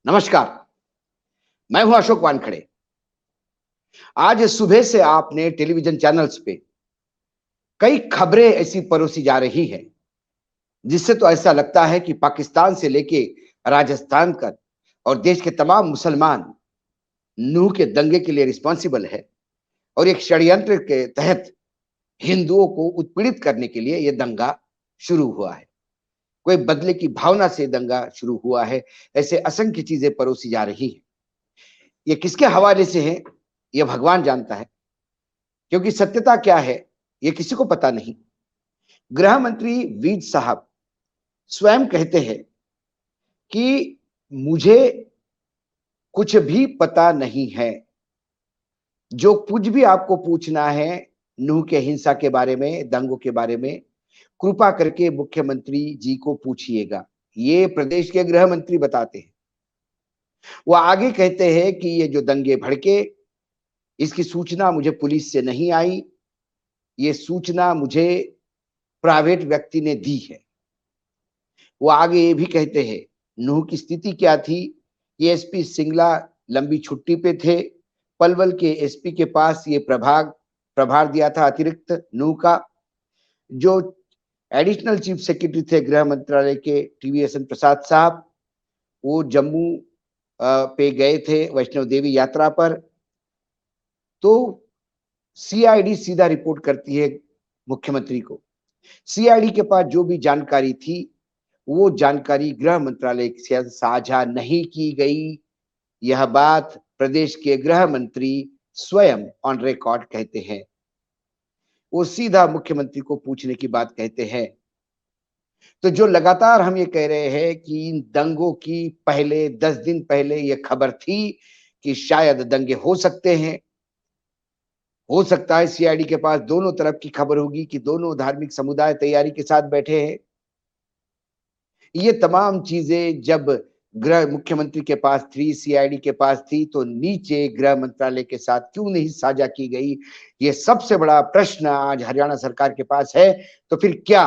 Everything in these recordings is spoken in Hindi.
नमस्कार। मैं हूं अशोक वानखड़े। आज सुबह से आपने टेलीविजन चैनल्स पे कई खबरें ऐसी परोसी जा रही हैं जिससे तो ऐसा लगता है कि पाकिस्तान से लेके राजस्थान तक और देश के तमाम मुसलमान नूह के दंगे के लिए रिस्पॉन्सिबल है और एक षड्यंत्र के तहत हिंदुओं को उत्पीड़ित करने के लिए यह दंगा शुरू हुआ है। कोई बदले की भावना से दंगा शुरू हुआ है। ऐसे असंख्य चीजें परोसी जा रही है। ये किसके हवाले से है यह भगवान जानता है, क्योंकि सत्यता क्या है यह किसी को पता नहीं। गृह मंत्री वीज साहब स्वयं कहते हैं कि मुझे कुछ भी पता नहीं है। जो कुछ भी आपको पूछना है नूह के हिंसा के बारे में, दंगों के बारे में, कृपा करके मुख्यमंत्री जी को पूछिएगा। ये प्रदेश के गृह मंत्री बताते हैं। वो आगे कहते हैं कि ये जो दंगे भड़के, इसकी सूचना मुझे पुलिस से नहीं आई, ये सूचना मुझे प्राइवेट व्यक्ति ने दी है। वो आगे ये भी कहते हैं नूह की स्थिति क्या थी। ये एसपी सिंगला लंबी छुट्टी पे थे। पलवल के एसपी के पास ये प्रभार दिया था अतिरिक्त नूह का। जो एडिशनल चीफ सेक्रेटरी थे गृह मंत्रालय के टीवीएसएन प्रसाद साहब, वो जम्मू पे गए थे वैष्णव देवी यात्रा पर। तो सीआईडी सीधा रिपोर्ट करती है मुख्यमंत्री को। सीआईडी के पास जो भी जानकारी थी वो जानकारी गृह मंत्रालय से साझा नहीं की गई। यह बात प्रदेश के गृह मंत्री स्वयं ऑन रिकॉर्ड कहते हैं। वो सीधा मुख्यमंत्री को पूछने की बात कहते हैं। तो जो लगातार हम ये कह रहे हैं कि इन दंगों की पहले 10 दिन पहले ये खबर थी कि शायद दंगे हो सकते हैं। हो सकता है सीआईडी के पास दोनों तरफ की खबर होगी कि दोनों धार्मिक समुदाय तैयारी के साथ बैठे हैं। ये तमाम चीजें जब गृह मुख्यमंत्री के पास थी, सीआईडी के पास थी, तो नीचे गृह मंत्रालय के साथ क्यों नहीं साझा की गई? ये सबसे बड़ा प्रश्न आज हरियाणा सरकार के पास है। तो फिर क्या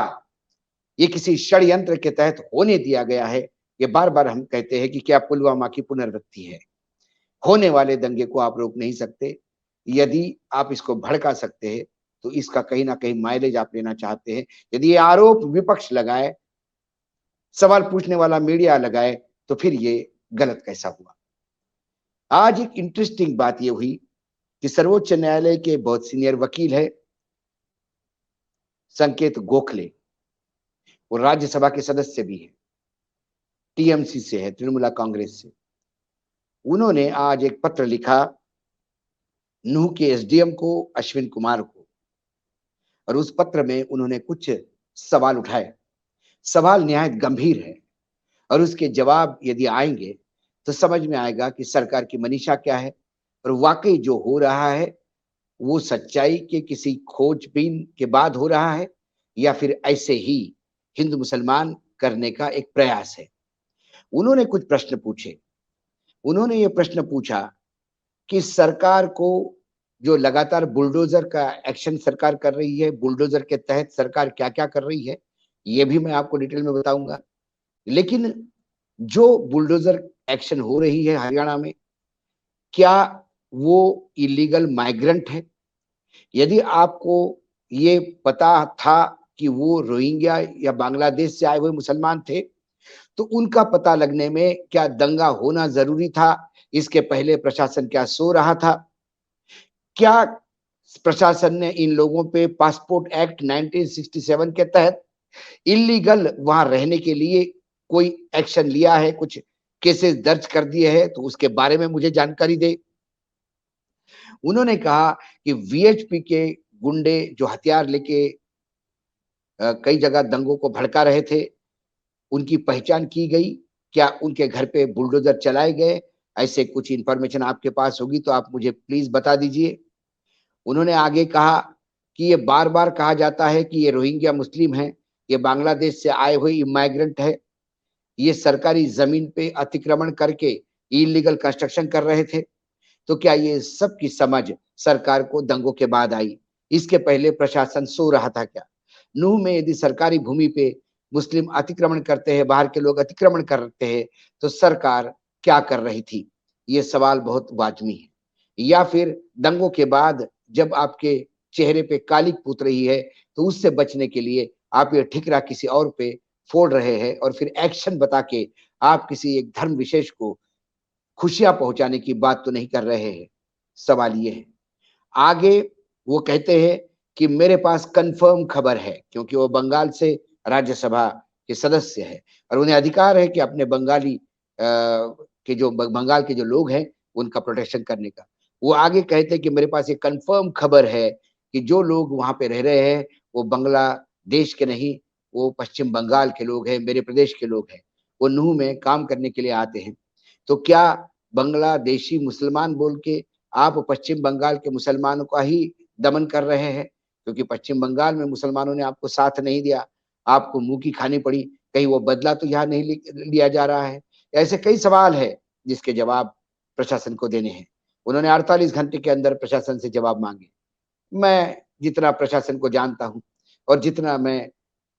ये किसी षड्यंत्र के तहत होने दिया गया है? ये बार बार हम कहते हैं कि क्या पुलवामा की पुनरावृत्ति है? होने वाले दंगे को आप रोक नहीं सकते। यदि आप इसको भड़का सकते हैं तो इसका कहीं ना कहीं माइलेज आप लेना चाहते हैं। यदि ये आरोप विपक्ष लगाए, सवाल पूछने वाला मीडिया लगाए, तो फिर ये गलत कैसा हुआ? आज एक इंटरेस्टिंग बात ये हुई कि सर्वोच्च न्यायालय के बहुत सीनियर वकील है संकेत गोखले, वो राज्यसभा के सदस्य भी है, टीएमसी से है, तृणमूल कांग्रेस से। उन्होंने आज एक पत्र लिखा नूह के एसडीएम को, अश्विन कुमार को, और उस पत्र में उन्होंने कुछ सवाल उठाए। सवाल निहायत गंभीर है और उसके जवाब यदि आएंगे तो समझ में आएगा कि सरकार की मनीषा क्या है और वाकई जो हो रहा है वो सच्चाई के किसी खोजबीन के बाद हो रहा है या फिर ऐसे ही हिंदू मुसलमान करने का एक प्रयास है। उन्होंने कुछ प्रश्न पूछे। उन्होंने ये प्रश्न पूछा कि सरकार को जो लगातार बुलडोजर का एक्शन सरकार कर रही है, बुलडोजर के तहत सरकार क्या क्या कर रही है, ये भी मैं आपको डिटेल में बताऊंगा। लेकिन जो बुलडोजर एक्शन हो रही है हरियाणा में, क्या वो इलीगल माइग्रेंट है? यदि आपको ये पता था कि वो रोहिंग्या या बांग्लादेश से आए हुए मुसलमान थे, तो उनका पता लगने में क्या दंगा होना जरूरी था? इसके पहले प्रशासन क्या सो रहा था? क्या प्रशासन ने इन लोगों पे पासपोर्ट एक्ट 1967 के तहत इलीगल वहां रहने के लिए कोई एक्शन लिया है, कुछ केसेस दर्ज कर दिए हैं? तो उसके बारे में मुझे जानकारी दे। उन्होंने कहा कि वीएचपी के गुंडे जो हथियार लेके कई जगह दंगों को भड़का रहे थे, उनकी पहचान की गई। क्या उनके घर पे बुलडोजर चलाए गए? ऐसे कुछ इंफॉर्मेशन आपके पास होगी तो आप मुझे प्लीज बता दीजिए। उन्होंने आगे कहा कि ये बार बार कहा जाता है कि ये रोहिंग्या मुस्लिम हैं, ये बांग्लादेश से आए हुए इमाइग्रेंट है, ये सरकारी जमीन पे अतिक्रमण करके इलीगल कंस्ट्रक्शन कर रहे थे। तो क्या ये सब की समझ सरकार को दंगों के बाद आई? इसके पहले प्रशासन सो रहा था क्या? नूह में यदि सरकारी भूमि पे मुस्लिम अतिक्रमण करते हैं, बाहर के लोग अतिक्रमण करते हैं, तो सरकार क्या कर रही थी? ये सवाल बहुत वाजबी है। या फिर दंगों के बाद जब आपके चेहरे पे कालिक पुत रही है, तो उससे बचने के लिए आप ये ठिकरा किसी और पे फोड़ रहे हैं और फिर एक्शन बता के आप किसी एक धर्म विशेष को खुशियां पहुंचाने की बात तो नहीं कर रहे हैं। सवाल ये है। आगे वो कहते हैं कि मेरे पास कंफर्म खबर है, क्योंकि वो बंगाल से राज्यसभा के सदस्य है और उन्हें अधिकार है कि अपने बंगाली के जो बंगाल के जो लोग हैं उनका प्रोटेक्शन करने का। वो आगे कहते हैं कि मेरे पास ये कंफर्म खबर है कि जो लोग वहां पे रह रहे हैं वो बांग्लादेश के नहीं, वो पश्चिम बंगाल के लोग हैं, मेरे प्रदेश के लोग हैं। वो नूह में काम करने के लिए आते हैं। तो क्या बांग्लादेशी मुसलमान बोल के आप पश्चिम बंगाल के मुसलमानों का ही दमन कर रहे हैं? क्योंकि पश्चिम बंगाल में मुसलमानों ने आपको साथ नहीं दिया, आपको मुंह की खानी पड़ी। कहीं वो बदला तो यहाँ नहीं लिया जा रहा है? ऐसे कई सवाल है जिसके जवाब प्रशासन को देने हैं। उन्होंने 48 घंटे के अंदर प्रशासन से जवाब मांगे। मैं जितना प्रशासन को जानता हूँ और जितना मैं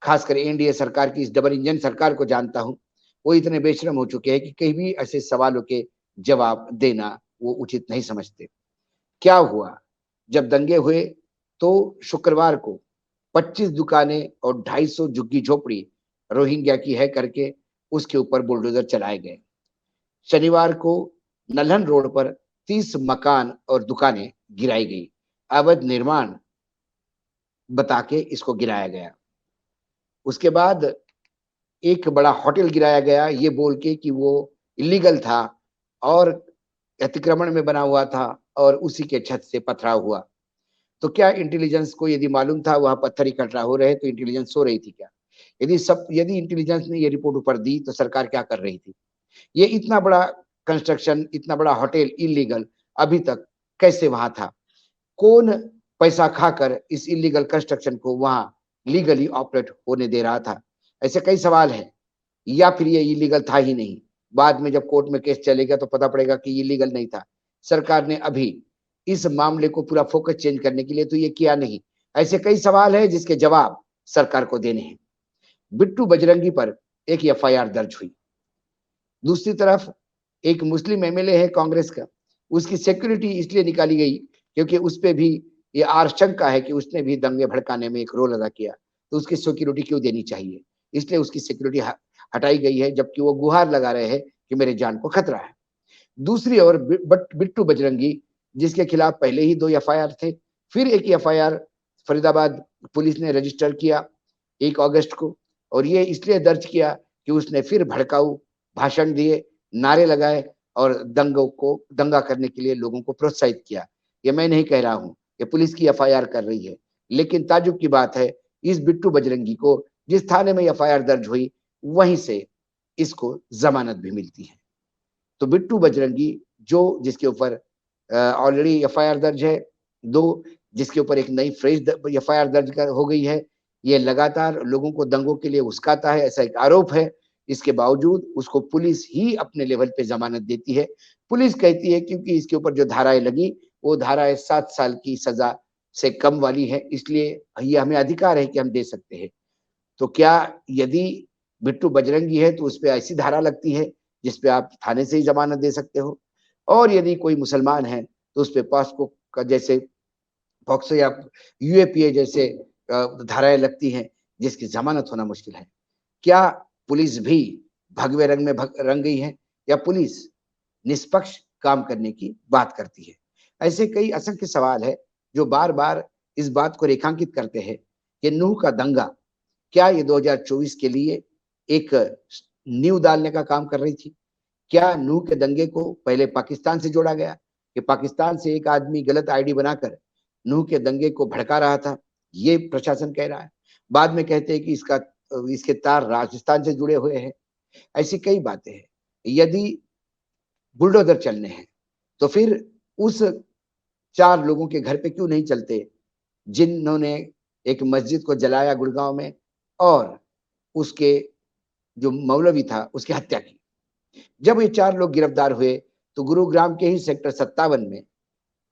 खासकर एनडीए सरकार की इस डबल इंजन सरकार को जानता हूँ, वो इतने बेशरम हो चुके हैं कि कहीं भी ऐसे सवालों के जवाब देना वो उचित नहीं समझते। क्या हुआ? जब दंगे हुए तो शुक्रवार को 25 दुकानें और 250 झुग्गी झोपड़ी रोहिंग्या की है करके उसके ऊपर बुलडोजर चलाए गए। शनिवार को नल्हन रोड पर 30 मकान और दुकानें गिराई गई। अवैध निर्माण बता के इसको गिराया गया। उसके बाद एक बड़ा होटल गिराया गया ये बोल के कि वो इलीगल था और अतिक्रमण में बना हुआ था और उसी के छत से पथराव हुआ। तो क्या इंटेलिजेंस को यदि मालूम था वहां पत्थर इकट्ठा हो रहे, तो इंटेलिजेंस सो रही थी क्या? यदि इंटेलिजेंस ने ये रिपोर्ट ऊपर दी तो सरकार क्या कर रही थी? ये इतना बड़ा कंस्ट्रक्शन, इतना बड़ा होटल इलीगल अभी तक कैसे वहां था? कौन पैसा खाकर इस इलीगल कंस्ट्रक्शन को वहां लीगली ऑपरेट होने दे रहा था? ऐसे कई सवाल हैं। या फिर ये इलीगल था ही नहीं, बाद में जब कोर्ट में केस चलेगा तो पता पड़ेगा कि इलीगल नहीं था। सरकार ने अभी इस मामले को पूरा फोकस चेंज करने के लिए तो ये किया नहीं। ऐसे कई सवाल है जिसके जवाब सरकार को देने हैं। बिट्टू बजरंगी पर एक एफआईआर दर्ज हुई। दूसरी तरफ एक मुस्लिम एमएलए है कांग्रेस का, उसकी सिक्योरिटी इसलिए निकाली गई क्योंकि उस पे भी ये आशंका है कि उसने भी दंगे भड़काने में एक रोल अदा किया। तो उसकी सिक्योरिटी क्यों देनी चाहिए? इसलिए उसकी सिक्योरिटी हटाई गई है, जबकि वो गुहार लगा रहे हैं कि मेरे जान को खतरा है। दूसरी ओर बिट्टू बजरंगी, जिसके खिलाफ पहले ही 2 एफआईआर थे, फिर एक एफआईआर फरीदाबाद पुलिस ने रजिस्टर किया 1 अगस्त को, और ये इसलिए दर्ज किया कि उसने फिर भड़काऊ भाषण दिए, नारे लगाए और दंगा करने के लिए लोगों को प्रोत्साहित किया। ये मैं नहीं कह रहा हूं, ये पुलिस की एफआईआर कर रही है। लेकिन ताज्जुब की बात है, इस बिट्टू बजरंगी को जिस थाने में एफआईआर दर्ज हुई वहीं से इसको जमानत भी मिलती है। तो बिट्टू बजरंगी जो जिसके ऊपर ऑलरेडी एफआईआर दर्ज है, 2 जिसके ऊपर एक नई फ्रेश एफआईआर दर्ज हो गई है, ये लगातार लोगों को दंगों के लिए उस्काता है, ऐसा एक आरोप है। इसके बावजूद उसको पुलिस ही अपने लेवल पे जमानत देती है। पुलिस कहती है क्योंकि इसके ऊपर जो धाराएं लगी वो धाराएं 7 साल की सजा से कम वाली है, इसलिए ये हमें अधिकार है कि हम दे सकते हैं। तो क्या यदि बिट्टू बजरंगी है तो उस पर ऐसी धारा लगती है जिसपे आप थाने से ही जमानत दे सकते हो? और यदि कोई मुसलमान है तो उस पे पॉस्को का जैसे पॉक्सो या यूएपीए जैसे धाराएं लगती हैं जिसकी जमानत होना मुश्किल है। क्या पुलिस भी भगवे रंग में रंग गई है, या पुलिस निष्पक्ष काम करने की बात करती है? ऐसे कई असंख्य सवाल है जो बार बार इस बात को रेखांकित करते हैं कि नूह का दंगा क्या ये 2024 के लिए एक नींव डालने का काम कर रही थी? क्या नूह के दंगे को पहले पाकिस्तान से जोड़ा गया कि पाकिस्तान से एक आदमी गलत आईडी बनाकर नूह के दंगे को भड़का रहा था? ये प्रशासन कह रहा है। बाद में कहते हैं कि इसके तार राजस्थान से जुड़े हुए हैं। ऐसी कई बातें हैं। यदि बुलडोजर चलने हैं तो फिर उस 4 लोगों के घर पे क्यों नहीं चलते जिन्होंने एक मस्जिद को जलाया गुड़गांव में और उसके जो मौलवी था उसकी हत्या की? जब ये 4 लोग गिरफ्तार हुए तो गुरुग्राम के ही सेक्टर 57 में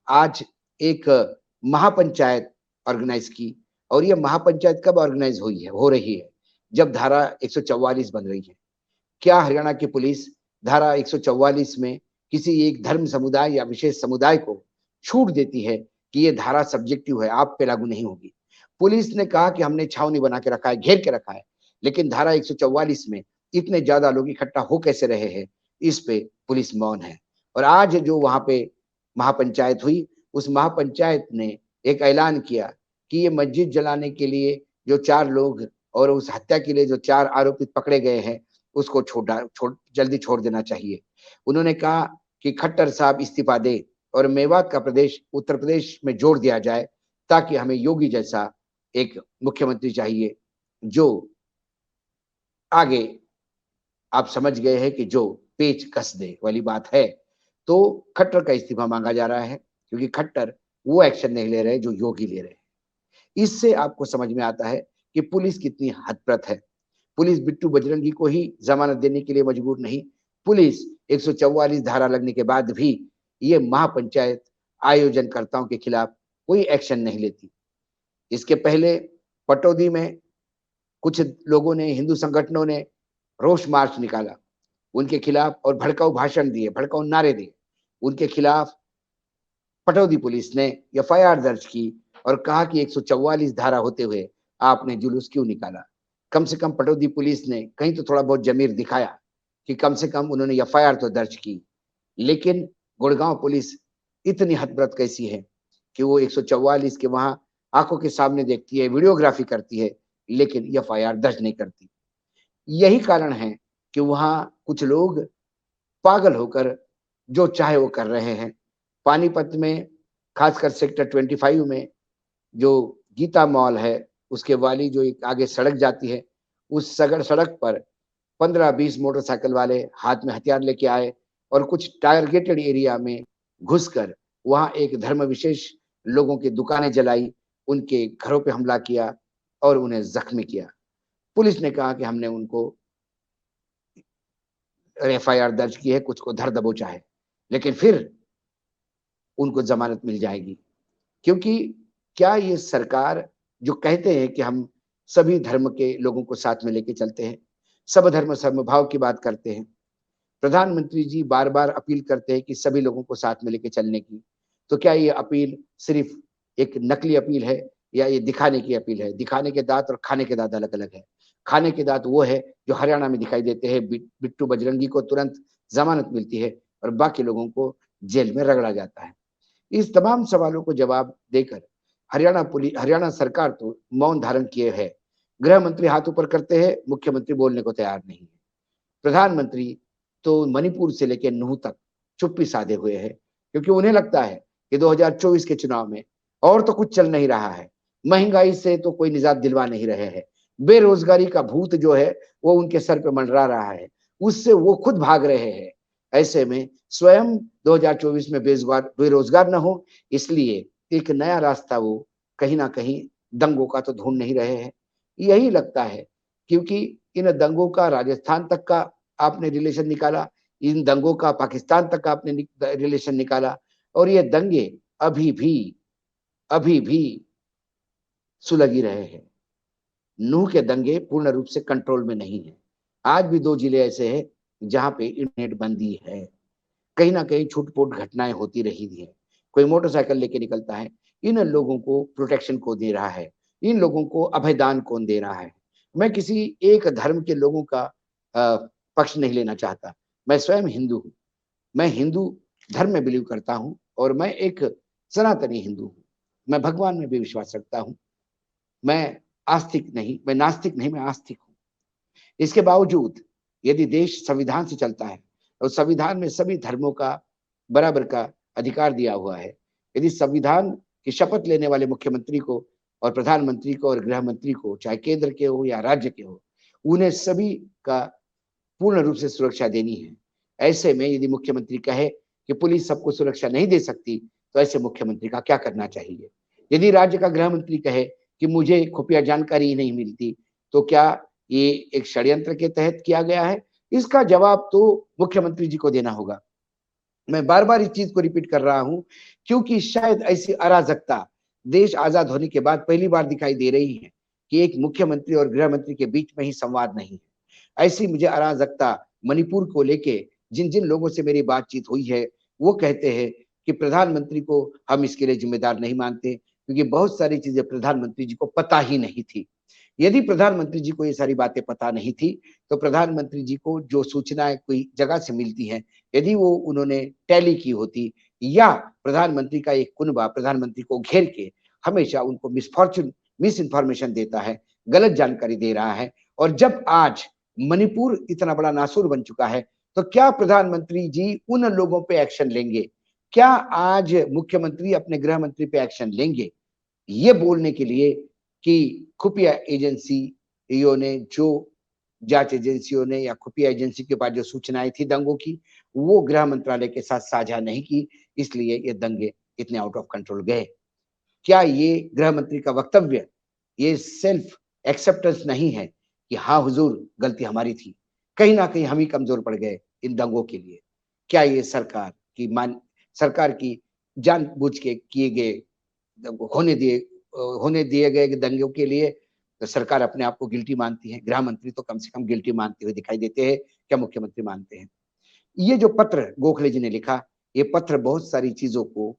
आज एक महापंचायत ऑर्गेनाइज की। और ये महापंचायत कब ऑर्गेनाइज हुई है, हो रही है, जब धारा 144 बन रही है। क्या हरियाणा की पुलिस धारा 144 में किसी एक धर्म समुदाय या विशेष समुदाय को छूट देती है कि ये धारा सब्जेक्टिव है, आप पे लागू नहीं होगी। पुलिस ने कहा कि हमने छावनी बना के रखा है, घेर के रखा है, लेकिन धारा 144 में इतने ज्यादा लोग इकट्ठा हो कैसे रहे हैं, इस पे पुलिस मौन है। और आज जो वहां पे महापंचायत हुई, उस महापंचायत ने एक ऐलान किया कि ये मस्जिद जलाने के लिए जो 4 लोग और उस हत्या के लिए जो 4 आरोपित पकड़े गए हैं, उसको जल्दी छोड़ देना चाहिए। उन्होंने कहा कि खट्टर साहब इस्तीफा दे और मेवात का प्रदेश उत्तर प्रदेश में जोड़ दिया जाए, ताकि हमें योगी जैसा एक मुख्यमंत्री चाहिए जो आगे, आप समझ गए हैं कि जो पेच कस दे वाली बात है। तो खट्टर का इस्तीफा मांगा जा रहा है, क्योंकि खट्टर वो एक्शन नहीं ले रहे जो योगी ले रहे हैं। इससे आपको समझ में आता है कि पुलिस कितनी हतप्रत है। पुलिस बिट्टू बजरंगी को ही जमानत देने के लिए मजबूर नहीं, पुलिस 144 धारा लगने के बाद भी ये महापंचायत आयोजनकर्ताओं के खिलाफ कोई एक्शन नहीं लेती। इसके पहले पटौदी में कुछ लोगों ने, हिंदू संगठनों ने रोष मार्च निकाला उनके खिलाफ और भड़काऊ भाषण दिए, भड़काऊ नारे दिए। उनके खिलाफ पटौदी पुलिस ने एफआईआर दर्ज की और कहा कि 144 धारा होते हुए आपने जुलूस क्यों निकाला। कम से कम पटौदी पुलिस ने कहीं तो थोड़ा बहुत जमीर दिखाया कि कम से कम उन्होंने एफआईआर तो दर्ज की। लेकिन गुड़गांव पुलिस इतनी हतप्रत कैसी है कि वो 144 के वहां आंखों के सामने देखती है, वीडियोग्राफी करती है, लेकिन एफआईआर दर्ज नहीं करती। यही कारण है कि वहां कुछ लोग पागल होकर जो चाहे वो कर रहे हैं। पानीपत में, खासकर सेक्टर 25 में जो गीता मॉल है, उसके वाली जो एक आगे सड़क जाती है, उस सड़क पर 15-20 मोटरसाइकिल वाले हाथ में हथियार लेके आए और कुछ टारगेटेड एरिया में घुसकर वहां एक धर्म विशेष लोगों की दुकानें जलाई, उनके घरों पे हमला किया और उन्हें जख्मी किया। पुलिस ने कहा कि हमने उनको एफआईआर दर्ज की है, कुछ को धर दबोचा है, लेकिन फिर उनको जमानत मिल जाएगी। क्योंकि क्या ये सरकार जो कहते हैं कि हम सभी धर्म के लोगों को साथ में लेके चलते हैं, सब धर्म समभाव की बात करते हैं, प्रधानमंत्री जी बार बार अपील करते हैं कि सभी लोगों को साथ में लेके चलने की, तो क्या ये अपील सिर्फ एक नकली अपील है या ये दिखाने की अपील है? दिखाने के दांत और खाने के दांत अलग अलग है। खाने के दांत वो है जो हरियाणा में दिखाई देते हैं, बिट्टू बजरंगी को तुरंत जमानत मिलती है और बाकी लोगों को जेल में रगड़ा जाता है। इस तमाम सवालों को जवाब देकर हरियाणा सरकार तो मौन धारण किए है। गृह मंत्री हाथ ऊपर करते हैं, मुख्यमंत्री बोलने को तैयार नहीं है। प्रधानमंत्री तो मणिपुर से लेकर नूह तक चुप्पी साधे हुए हैं, क्योंकि उन्हें लगता है कि 2024 के चुनाव में और तो कुछ चल नहीं रहा है, महंगाई से तो कोई निजात दिलवा नहीं रहे हैं, बेरोजगारी का भूत जो है वो उनके सर पे मंडरा रहा है, उससे वो खुद भाग रहे हैं। ऐसे में स्वयं 2024 में बेरोजगार न हो, इसलिए एक नया रास्ता वो कहीं ना कहीं दंगों का तो ढूंढ नहीं रहे हैं। यही लगता है, क्योंकि इन दंगों का राजस्थान तक का आपने रिलेशन निकाला, इन दंगों का पाकिस्तान तक का आपने रिलेशन निकाला, और ये दंगे अभी भी सुलग ही रहे हैं। नूह के दंगे पूर्ण रूप से कंट्रोल में नहीं है। आज भी 2 जिले ऐसे हैं जहां पे इंटरनेट बंदी है, कहीं ना कहीं छूट-फूट घटनाएं होती रही है। कोई मोटरसाइकिल लेके निकलता है, इन लोगों को प्रोटेक्शन कौन दे रहा है? इन लोगों को अभयदान कौन दे रहा है? मैं किसी एक धर्म के लोगों का पक्ष नहीं लेना चाहता। मैं स्वयं हिंदू हूँ, मैं हिंदू धर्म में बिलीव करता हूँ और मैं एक सनातनी हिंदू हूँ। मैं भगवान में भी विश्वास रखता हूँ। मैं मैं नास्तिक नहीं, मैं आस्तिक हूँ। इसके बावजूद यदि देश संविधान से चलता है और संविधान में सभी धर्मों का बराबर का अधिकार दिया हुआ है, यदि संविधान की शपथ लेने वाले मुख्यमंत्री को और प्रधानमंत्री को और गृह मंत्री को, चाहे केंद्र के हो या राज्य के हो, उन्हें सभी का पूर्ण रूप से सुरक्षा देनी है। ऐसे में यदि मुख्यमंत्री कहे कि पुलिस सबको सुरक्षा नहीं दे सकती, तो ऐसे मुख्यमंत्री का क्या करना चाहिए? यदि राज्य का गृह मंत्री कहे कि मुझे खुफिया जानकारी ही नहीं मिलती, तो क्या ये एक षड्यंत्र के तहत किया गया है? इसका जवाब तो मुख्यमंत्री जी को देना होगा। मैं बार बार इस चीज को रिपीट कर रहा हूं, क्योंकि शायद ऐसी अराजकता देश आजाद होने के बाद पहली बार दिखाई दे रही है कि एक मुख्यमंत्री और गृह मंत्री के बीच में ही संवाद नहीं है। ऐसी मुझे अराजकता मणिपुर को लेके जिन जिन लोगों से मेरी बातचीत हुई है वो कहते हैं कि प्रधानमंत्री को हम इसके लिए जिम्मेदार नहीं मानते, क्योंकि बहुत सारी चीजें प्रधानमंत्री जी को पता ही नहीं थी। यदि प्रधानमंत्री जी को ये सारी बातें पता नहीं थी, तो प्रधानमंत्री जी को जो सूचनाएं कोई जगह से मिलती हैं, यदि वो उन्होंने टैली की होती, या प्रधानमंत्री का एक कुनबा प्रधानमंत्री को घेर के हमेशा उनको मिस इन्फॉर्मेशन देता है, गलत जानकारी दे रहा है, और जब आज मणिपुर इतना बड़ा नासूर बन चुका है, तो क्या प्रधानमंत्री जी उन लोगों पे एक्शन लेंगे? क्या आज मुख्यमंत्री अपने गृह मंत्री पे एक्शन लेंगे? ये बोलने के लिए कि खुफिया एजेंसियों ने जो जांच एजेंसियों ने या खुफिया एजेंसी के पास जो सूचनाएं थी दंगों की, वो गृह मंत्रालय के साथ साझा नहीं की, इसलिए ये दंगे इतने आउट ऑफ कंट्रोल गए। क्या ये गृह मंत्री का वक्तव्य ये सेल्फ एक्सेप्टेंस नहीं है कि हाँ हुजूर, गलती हमारी थी, कहीं ना कहीं हम ही कमजोर पड़ गए इन दंगों के लिए? क्या ये सरकार की जानबूझ के किए गए होने दिए होने दिए गए दंगों के लिए तो सरकार अपने आप को गिल्टी मानती है? गृह मंत्री तो कम से कम गिल्टी मानते हुए दिखाई देते हैं, क्या मुख्यमंत्री मानते हैं? ये जो पत्र गोखले जी ने लिखा, ये पत्र बहुत सारी चीजों को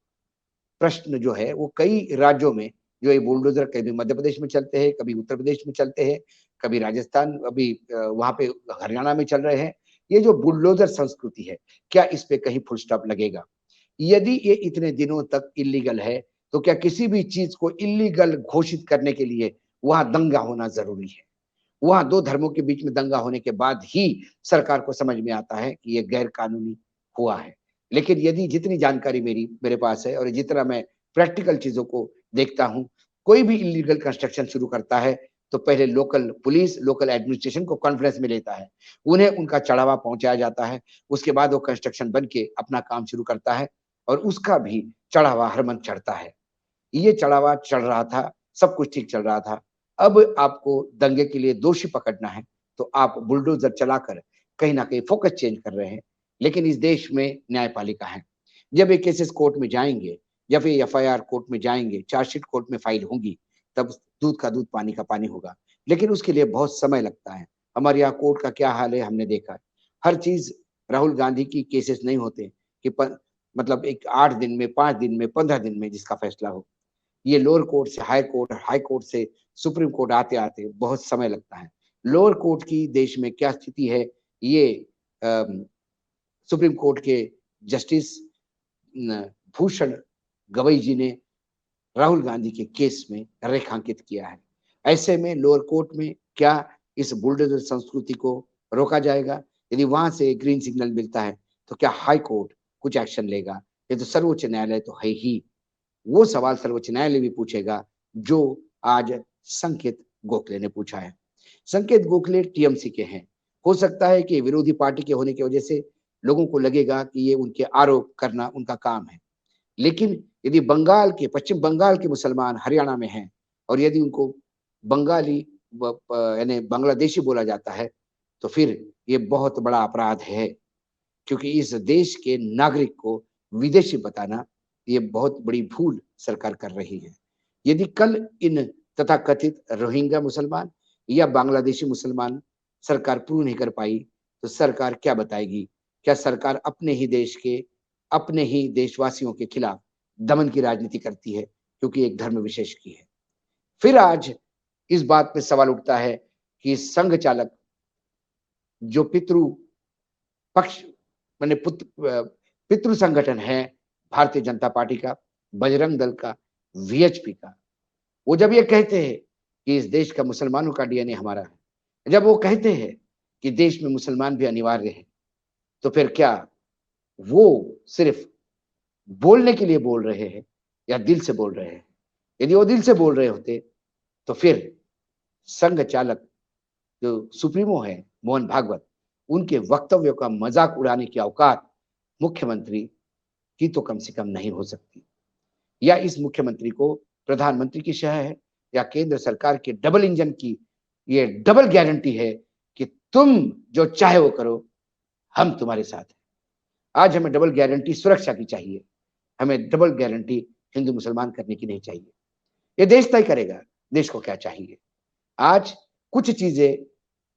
प्रश्न जो है वो कई राज्यों में, जो ये बुलडोजर कभी मध्य प्रदेश में चलते हैं, कभी उत्तर प्रदेश में चलते हैं, कभी राजस्थान, अभी वहां पे हरियाणा में चल रहे हैं। ये जो बुलडोजर संस्कृति है, क्या इस पे कहीं फुल स्टॉप लगेगा? यदि ये इतने दिनों तक इलीगल है, तो क्या किसी भी चीज को इलीगल घोषित करने के लिए वहां दंगा होना जरूरी है? वहां दो धर्मों के बीच में दंगा होने के बाद ही सरकार को समझ में आता है कि ये गैर कानूनी हुआ है। लेकिन यदि जितनी जानकारी मेरे पास है और जितना मैं प्रैक्टिकल चीजों को देखता हूं, कोई भी इलीगल कंस्ट्रक्शन शुरू करता है तो पहले लोकल पुलिस, लोकल एडमिनिस्ट्रेशन को कॉन्फ्रेंस में लेता है, उन्हें उनका चढ़ावा पहुंचाया जाता है, उसके बाद वो कंस्ट्रक्शन बन के अपना काम शुरू करता है, और उसका भी चढ़ावा हर मंथ चढ़ता है। ये चढ़ावा चढ़ रहा था, सब कुछ ठीक चल रहा था। अब आपको दंगे के लिए दोषी पकड़ना है, तो आप बुलडोजर चलाकर कहीं न कहीं फोकस चेंज कर रहे हैं। लेकिन इस देश में न्यायपालिका है। जब ये केसेस कोर्ट में जाएँगे, जब ये एफआईआर कोर्ट में जाएँगे, चार्जशीट कोर्ट में फाइल होंगी, तब दूध का दूध, पानी का पानी होगा। लेकिन उसके लिए बहुत समय लगता है। हमारे यहाँ कोर्ट का क्या हाल है हमने देखा है। हर चीज़ राहुल गांधी की केसेस नहीं होते कि मतलब एक 8 दिन में, 5 दिन में, 15 दिन में जिसका फैसला हो। ये लोअर कोर्ट से हाई कोर्ट से सुप्रीम कोर्ट आते-आते बहुत समय लगता है। लोअर कोर्ट की देश में क्या स्थिति है, ये अम, सुप्रीम कोर्ट के जस्टिस न भूषण गवई जी ने राहुल गांधी के केस में रेखांकित किया है। ऐसे में लोअर कोर्ट में क्या इस बुलडोजर संस्कृति को रोका जाएगा? यदि वहां से ग्रीन सिग्नल मिलता है, तो क्या हाई कोर्ट कुछ एक्शन लेगा? ये तो सर्वोच्च न्यायालय तो है ही। वो सवाल सर्वोच्च न्यायालय भी पूछेगा जो आज संकेत गोखले ने पूछा है। संकेत गोखले टीएमसी के हैं। हो सकता है कि विरोधी पार्टी के होने की वजह से लोगों को लगेगा कि ये उनके आरोप करना उनका काम है। लेकिन यदि पश्चिम बंगाल के मुसलमान हरियाणा में हैं, और यदि उनको बंगाली यानी बांग्लादेशी बोला जाता है, तो फिर ये बहुत बड़ा अपराध है, क्योंकि इस देश के नागरिक को विदेशी बताना ये बहुत बड़ी भूल सरकार कर रही है। यदि कल इन तथाकथित रोहिंग्या मुसलमान या बांग्लादेशी मुसलमान सरकार प्रूव नहीं कर पाई, तो सरकार क्या बताएगी? क्या सरकार अपने ही देशवासियों के खिलाफ दमन की राजनीति करती है, क्योंकि एक धर्म विशेष की है? फिर आज इस बात पे सवाल उठता है कि संघ चालक जो पक्ष माने पितृ संगठन है भारतीय जनता पार्टी का, बजरंग दल का, वीएचपी का, वो जब ये कहते हैं कि इस देश का मुसलमानों का डीएनए हमारा है, जब वो कहते हैं कि देश में मुसलमान भी अनिवार्य है, तो फिर क्या वो सिर्फ बोलने के लिए बोल रहे हैं या दिल से बोल रहे हैं? यदि वो दिल से बोल रहे होते, तो फिर संघ चालक जो सुप्रीमो है मोहन भागवत, उनके वक्तव्यों का मजाक उड़ाने की औकात मुख्यमंत्री की तो कम से कम नहीं हो सकती। या इस मुख्यमंत्री को प्रधानमंत्री की शह है, या केंद्र सरकार के डबल इंजन की ये डबल गारंटी है कि तुम जो चाहे वो करो, हम तुम्हारे साथ हैं। आज हमें डबल गारंटी सुरक्षा की चाहिए, हमें डबल गारंटी हिंदू मुसलमान करने की नहीं चाहिए। ये देश तय करेगा देश को क्या चाहिए। आज कुछ चीजें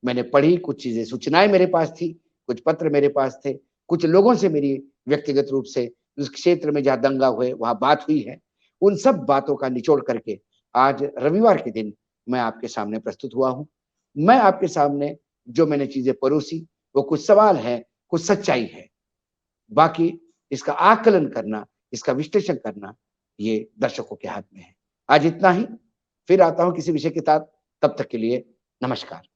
मैंने पढ़ी, कुछ चीजें सूचनाएं मेरे पास थी, कुछ पत्र मेरे पास थे, कुछ लोगों से मेरी व्यक्तिगत रूप से उस क्षेत्र में जहाँ दंगा हुए वहाँ बात हुई है, उन सब बातों का निचोड़ करके आज रविवार के दिन मैं आपके सामने प्रस्तुत हुआ हूँ। मैं आपके सामने जो मैंने चीजें परोसी वो कुछ सवाल है, कुछ सच्चाई है। बाकी इसका आकलन करना, इसका विश्लेषण करना ये दर्शकों के हाथ में है। आज इतना ही, फिर आता हूँ किसी विषय के साथ, तब तक के लिए नमस्कार।